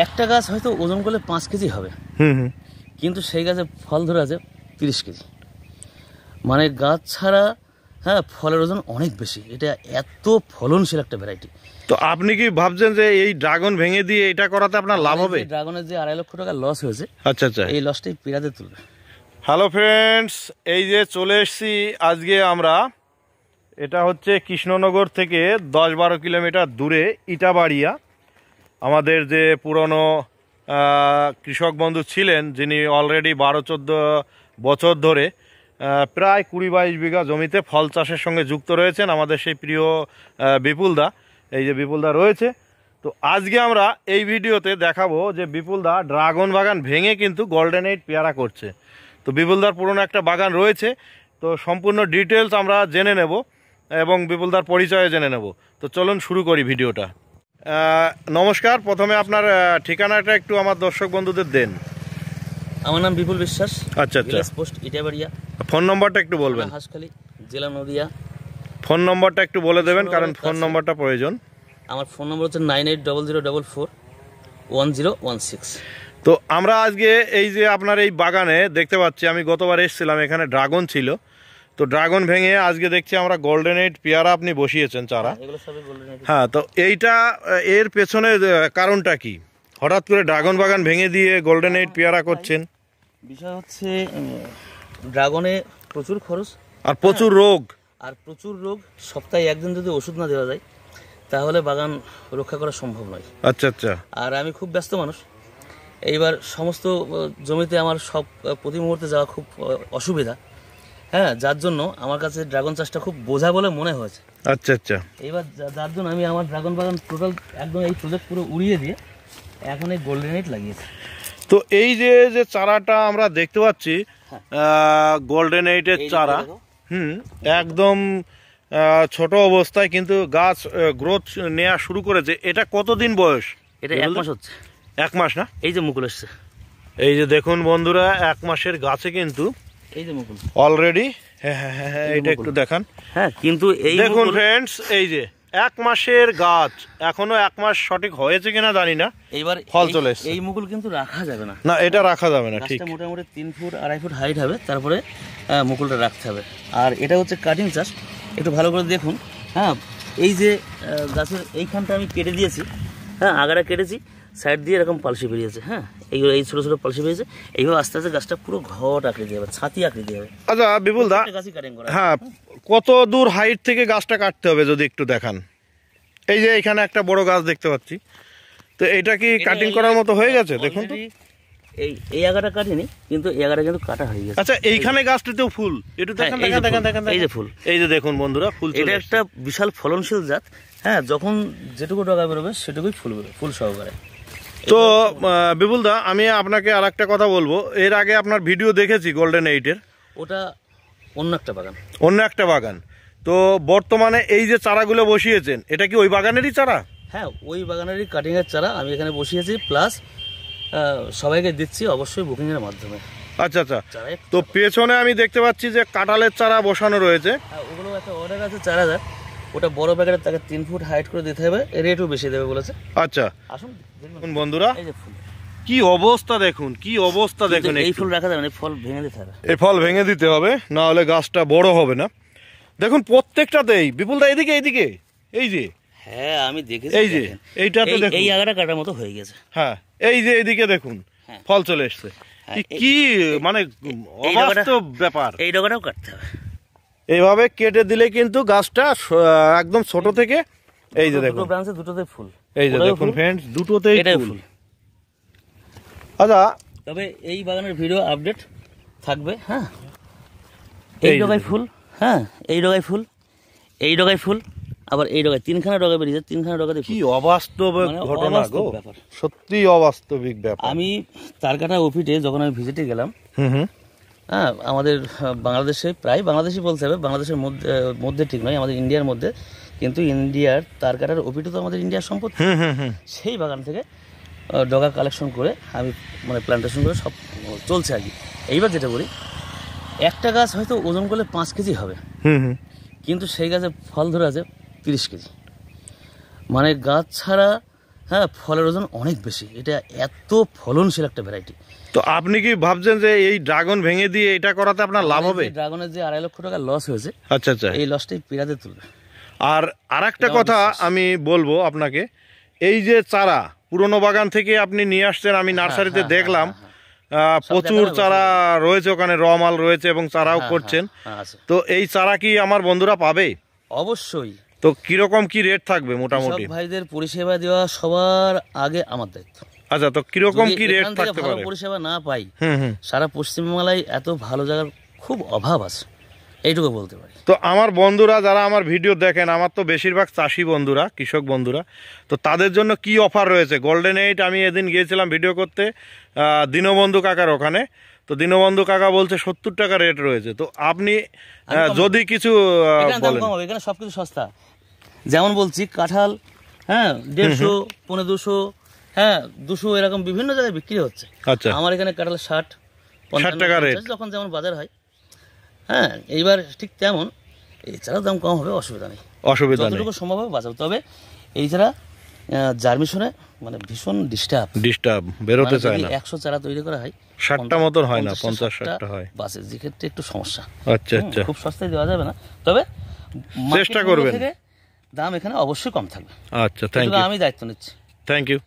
একটা গাছ হয়তো ওজন করলে 5 কেজি হবে, কিন্তু সেই গাছে ফল ধরে আছে 30 কেজি। মানে গাছ ছাড়া হ্যাঁ ফলের ওজন অনেক বেশি, এটা এত ফলনশীল একটা ভ্যারাইটি। তো আপনি কি ভাবছেন যে এই ড্রাগন ভেঙে দিয়ে এটা করাতে আপনার লাভ হবে? ড্রাগনের যে 2.5 লক্ষ টাকা লস হয়েছে, আচ্ছা আচ্ছা, এই লসটাই পেরাতে তুলবে। হ্যালো ফ্রেন্ডস, এই যে চলে এসেছি আজকে আমরা, এটা হচ্ছে কৃষ্ণনগর থেকে 10-12 কিলোমিটার দূরে ইটাবাড়িয়া। আমাদের যে পুরনো কৃষক বন্ধু ছিলেন, যিনি অলরেডি 12-14 বছর ধরে প্রায় 20-22 বিঘা জমিতে ফল চাষের সঙ্গে যুক্ত রয়েছেন, আমাদের সেই প্রিয় বিপুলদা। এই যে বিপুলদা রয়েছে। তো আজকে আমরা এই ভিডিওতে দেখাবো যে বিপুলদা ড্রাগন বাগান ভেঙে কিন্তু গোল্ডেন 8 পেয়ারা করছে। তো বিপুলদার পুরনো একটা বাগান রয়েছে, তো সম্পূর্ণ ডিটেলস আমরা জেনে নেব এবং বিপুলদার পরিচয় জেনে নেব। তো চলুন শুরু করি ভিডিওটা। নমস্কার, প্রথমে আপনার ঠিকানাটা একটু আমার দর্শক বন্ধুদের দেন। আমার নাম বিপুল বিশ্বাস। আচ্ছা আচ্ছা, পোস্ট ইটাবাড়িয়া। ফোন নম্বরটা একটু বলবেন। হাঁসখালি, জেলা নদিয়া। ফোন নম্বরটা একটু বলে দেবেন, কারণ ফোন নম্বরটা প্রয়োজন। আমার ফোন নম্বর হচ্ছে 9800441016। তো আমরা আজকে এই যে আপনার এই বাগানে দেখতে পাচ্ছি, আমি গতবার এসেছিলাম, এখানে ড্রাগন ছিল। তো ড্রাগন ভেঙে আজকে দেখছি আমরা গোল্ডেন 8 পেয়ারা আপনি বসিয়েছেন চারা। হ্যাঁ, তো এইটা এর পেছনে কারণটা কি? হঠাৎ করে ড্রাগন বাগান ভেঙে দিয়ে গোল্ডেন 8 পেয়ারা করছেন? বিষয় হচ্ছে ড্রাগনে প্রচুর খরচ আর প্রচুর রোগ। সপ্তাহে একদিন যদি ওষুধ না দেওয়া যায় তাহলে বাগান রক্ষা করা সম্ভব নয়। আচ্ছা আচ্ছা। আর আমি খুব ব্যস্ত মানুষ, এইবার সমস্ত জমিতে আমার সব প্রতি মুহূর্তে যাওয়া খুব অসুবিধা। হ্যাঁ, যার জন্য আমার কাছে ড্রাগন চাষটা খুব বোঝা বলে মনে হয়েছে। আচ্ছা আচ্ছা। এবার যার জন্য আমি আমার ড্রাগন বাগান টোটাল একদম এই প্রজেক্ট পুরো উড়িয়ে দিয়ে এখন এই গোল্ডেন 8 লাগিয়েছি। তো এই যে চারাটা আমরা দেখতে পাচ্ছি গোল্ডেন 8 এর চারা, একদম ছোট অবস্থায় কিন্তু গাছ গ্রোথ নেওয়া শুরু করেছে। এটা কতদিন বয়স? এটা 1 মাস হচ্ছে। 1 মাস না? এই যে মুকুল এসছে, এই যে দেখুন বন্ধুরা, 1 মাসের গাছে কিন্তু এই যে মুকুল অলরেডি। হ্যাঁ, এটা একটু দেখান। হ্যাঁ, কিন্তু এই দেখুন ফ্রেন্ডস, এই যে 1 মাসের গাছ, এখনো 1 মাস সঠিক হয়েছে কিনা জানি না, এইবার ফল চলে এসেছে। এই মুকুল কিন্তু রাখা যাবে না, না এটা রাখা যাবে না, ঠিক। মোটামুটি 3 ফুট 2.5 ফুট হাইট হবে, তারপরে মুকুলটা রাখতে হবে। আর এটা হচ্ছে কাটিং চাষ, একটু ভালো করে দেখুন। হ্যাঁ, এই যে গাছের এইখানটা আমি কেটে দিয়েছি, হ্যাঁ আগাটা কেটেছি, সাইড দিয়ে এরকম পালসি বেরিয়েছে। হ্যাঁ, এইগুলো এই ছোটো ছোটো পালসি বেরিয়েছে। এইভাবে আস্তে আস্তে গাছটা পুরো ঘট আকৃতি হবে, ছাতি আকৃতি হবে। আচ্ছা বিপুলদা, হ্যাঁ কত দূর হাইট থেকে গাছটা কাটতে হবে যদি একটু দেখান? এই যে এখানে একটা বড় গাছ দেখতে পাচ্ছি, তো এটা কি কাটিং করার মতো হয়ে গেছে? দেখুন তো, এই আগাটা কাটিনি, কিন্তু এই আগাটা কিন্তু কাটা হয়ে গেছে। আচ্ছা, এইখানে গাছটাতেও ফুল, একটু দেখেন দেখেন, এই যে ফুল, এই যে দেখুন বন্ধুরা ফুল। এটা একটা বিশাল ফলনশীল জাত। হ্যাঁ, যখন যেটুকু ডগা বেরোবে সেটুকুই ফুল বেরোবে, ফুল সহকারে। তো বিপুলদা, আমি আপনাকে আর একটা কথা বলবো। এর আগে আপনার ভিডিও দেখেছি গোল্ডেন 8 এর, ওটা অন্য একটা বাগান। তো বর্তমানে এই যে চারাগুলো বসিয়েছেন, এটা কি ওই বাগানেরই চারা? হ্যাঁ, ওই বাগানেরই কাটিং এর চারা আমি এখানে বসিয়েছি, প্লাস সবাইকে দিচ্ছি অবশ্যই বুকিং এর মাধ্যমে। আচ্ছা আচ্ছা। তো পেছনে আমি দেখতে পাচ্ছি যে কাঁঠালের চারা বসানো রয়েছে। হ্যাঁ, ওগুলো একটা অর্ডার আছে 4000, ওটা বড় প্যাকেটে তাকে 3 ফুট হাইট করে দিতে হবে, রেটও বেশি দেবে বলেছে। আচ্ছা, আসুন দেখুন বন্ধুরা, এই যে ফুল কি অবস্থা দেখুন, কি অবস্থা দেখুন। এই ফুল রাখা যাবে না, ফল ভেঙে দিতে হবে, এই ফল ভেঙে দিতে হবে, না হলে গাছটা বড় হবে না। দেখুন প্রত্যেকটাতেই বিপুলদা, এদিকে এইদিকে, এই যে, হ্যাঁ আমি দেখেছি, এই যে এইটাতে দেখুন, এই আগাটা কাটার মতো হয়ে গেছে। হ্যাঁ, এই যে এইদিকে দেখুন ফল চলে এসেছে। কি মানে অবাস্তব ব্যাপার। এই ডগাটাও কাটতে হবে, এইভাবে কেটে দিলে কিন্তু গাছটা একদম ছোট থেকে, এই যে দেখুন ব্রাঞ্চে দুটোতে ফুল, এই যে দেখুন ফ্রেন্ডস, দুটোতেই ফুল। আচ্ছা, তবে এই বাগানের ভিডিও আপডেট থাকবে। হ্যাঁ, এই ডগায় ফুল, হ্যাঁ এই ডগায় ফুল, এই ডগায় ফুল, আবার এই ডগায় 3খানা ডগা বেরিয়েছে, 3খানা ডগাতে। কি অবাস্তব ঘটনা গো, সত্যি অবাস্তবিক ব্যাপার। আমি তারকাটা ওপিটে যখন আমি ভিজিটে গেলাম, হ্যাঁ আমাদের বাংলাদেশে, প্রায় বাংলাদেশি বলতে হবে, বাংলাদেশের মধ্যে ঠিক নয়, আমাদের ইন্ডিয়ার মধ্যে, কিন্তু ইন্ডিয়ার তারকাটার ওপিটে তো আমাদের ইন্ডিয়ার সম্পত্তি। সেই বাগান থেকে ডগা কালেকশন করে আমি মানে প্ল্যান্টেশন করে সব চলছে আর কি। এইবার যেটা বলি, একটা গাছ হয়তো ওজন করলে 5 কেজি হবে, কিন্তু সেই গাছে ফল ধরে আছে 30 কেজি। মানে গাছ ছাড়া হ্যাঁ, ফলের ওজন অনেক বেশি, এটা এত ফলনশীল একটা ভ্যারাইটি। তো আপনি কি ভাবছেন যে এই ড্রাগন ভেঙে দিয়ে এটা করাতে আপনার লাভ হবে? ড্রাগনের যে 2.5 লক্ষ টাকা লস হয়েছে, আচ্ছা আচ্ছা, এই লসটাই পেরাতে তুলবে। আর একটা কথা আমি বলবো আপনাকে, এই যে চারা পুরনো বাগান থেকে আপনি নিয়ে আসছেন, আমি নার্সারিতে দেখলাম প্রচুর চারা রয়েছে, ওখানে র মাল রয়েছে এবং চারাও করছেন। তো এই চারা কি আমার বন্ধুরা পাবে? অবশ্যই। তো কিরকম কি রেট থাকবে মোটামুটি? ভাইদের পরিষেবা দেওয়া সবার আগে আমার দায়িত্ব। আচ্ছা, তো কিরকম কি রেট থাকতে পারে? পরিষেবা না পাই, সারা পশ্চিমবাংলায় এত ভালো জায়গার খুব অভাব আছে, এইটুকু বলতে পারি। তো আমার বন্ধুরা যারা আমার ভিডিও দেখেন, আমার তো বেশিরভাগ চাষি বন্ধুরা, কৃষক বন্ধুরা, তো তাদের জন্য কি অফার রয়েছে? গোল্ডেন 8 আমি এদিন গিয়েছিলাম ভিডিও করতে দীনবন্ধু কাকার ওখানে, তো দীনবন্ধু কাকা বলছে 70 টাকা রেট রয়েছে। তো আপনি যদি কিছু বলেন, এখানে সবকিছু সস্তা। যেমন বলছি, কাঁঠাল 150, 200, 200 এরকম বিভিন্ন জায়গায় বিক্রি হচ্ছে। আচ্ছা, আমার এখানে কাঁঠাল 60 টাকা রেট, যখন যেমন বাজার হয়। এইবার ঠিক তেমন এছাড়াও দাম কম হবে, অসুবিধা নেই, যতটুকু সম্ভব হবে বাঁচাবো। তবে এছাড়া জার্মিশনে মানে ভীষণ ডিস্টার্ব বেরোতে চায় না। 100 চারা তৈরি করা হয়, 60টা মতন হয় না, 50-60টা হয় বাসে, যে ক্ষেত্রে একটু সমস্যা। আচ্ছা আচ্ছা, খুব সস্তায় দেওয়া যাবে না, তবে চেষ্টা করবেন, দাম এখানে অবশ্যই কম থাকবে। আচ্ছা, থ্যাংক ইউ, আমি দায়িত্ব নিচ্ছি। Thank you.